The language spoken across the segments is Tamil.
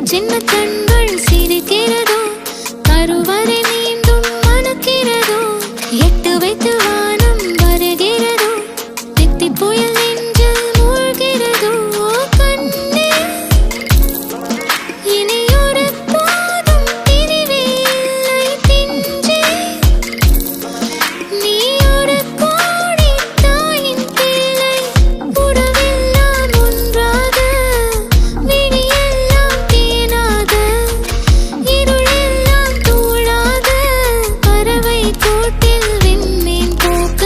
சின்ன கண்கள் சிரிக்கிறதோ கருவறை மீண்டும் மணக்கிறதோ எட்டு வைத்து வானம் வருகிறதோ தித்தி புயல் நெஞ்சில் மூழ்கிறதோ கண்ணே இனியொரு போதும் பிரிவே இல்லை பிஞ்சே நீ ஒரு கோடி தாயின் பிள்ளை உறவெல்லாம் ஒன்றாக விழியெல்லாம் தேனாக இருளெல்லாம் தூளாக பறவை கூட்டில் விண்மீன் போக்க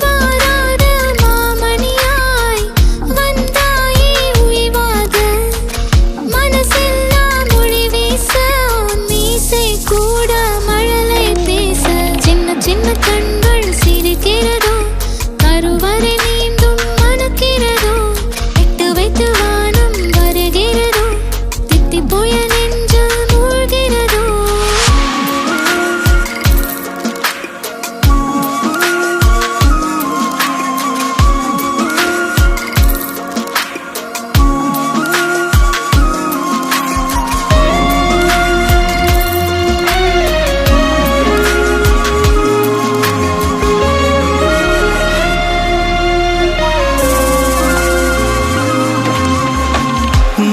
வாராத மாமணியாய் வந்தாயே உய்வாக மனசெல்லாம் மொழி வீச மீசை கூட மழலை பேச சின்ன சின்ன கண்கள் சிரிக்கிறதோ கருவறை மீண்டும் மணக்கிறதோ எட்டு வைத்து வானம் வருகிறதோ தித்தி புயல் நெஞ்சில் மூழ்கிறதோ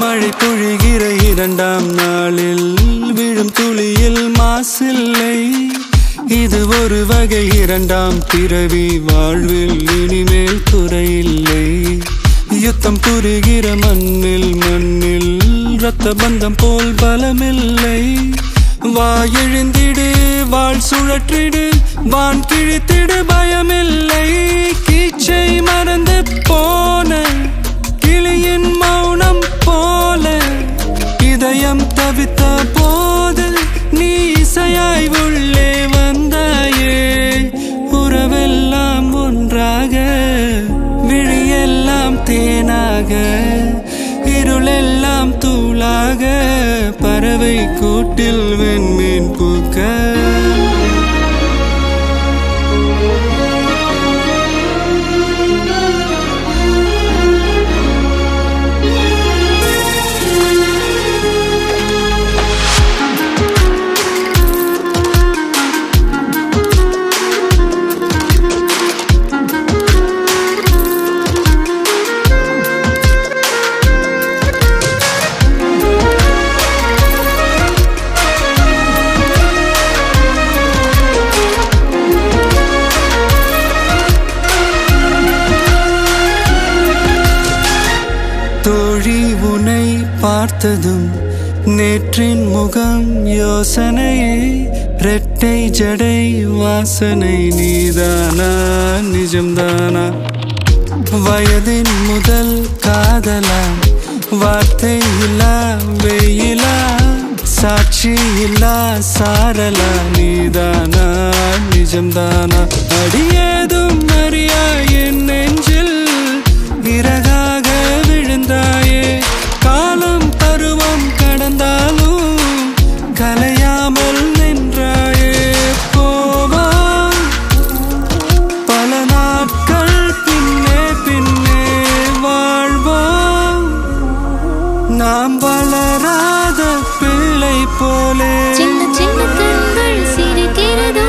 மழை பொழிகிற இரண்டாம் நாளில் விழும் துளியில் மாசில்லை இது ஒரு வகை இரண்டாம் பிறவி வாழ்வில் இனிமேல் குறையில்லை யுத்தம் புரிகிற மண்ணில் இரத்த பந்தம் போல் பலமில்லை வா எழுந்திடு வாழ் சுழற்றிடு வான் கிழித்திடு பயமில்லை கீச்சை மறந்து போன கிளியின் மௌனம் போல இதயம் தவித்த போது நீ இசையாய் உள்ளே வந்தாயே உறவெல்லாம் ஒன்றாக விழியெல்லாம் தேனாக இருளெல்லாம் தூளாக பறவை கூட்டில் வெண்மீன் பூக்க தோழி உன்னை பார்த்ததும் நேற்றின் முகம் யோசனையே ரெட்டை ஜடை வாசனை நீதானா நிஜம்தானா வயதின் முதல் காதலா வார்த்தை இல்லா வெயிலா சாட்சி இல்லா சாரலா நீதானா நிஜம்தானா அடியேதும் அறியா என் நெஞ்சில் இறகாக விழுந்தாயே காலம் பருவம் கடந்தாலும் கலையாமல் நின்றாயே போவா பல நாட்கள் பின்னே பின்னே வாழ்வோம் நாம் வளராத பிள்ளை போலே சின்ன சின்ன கண்கள் சிரிக்கிறதோ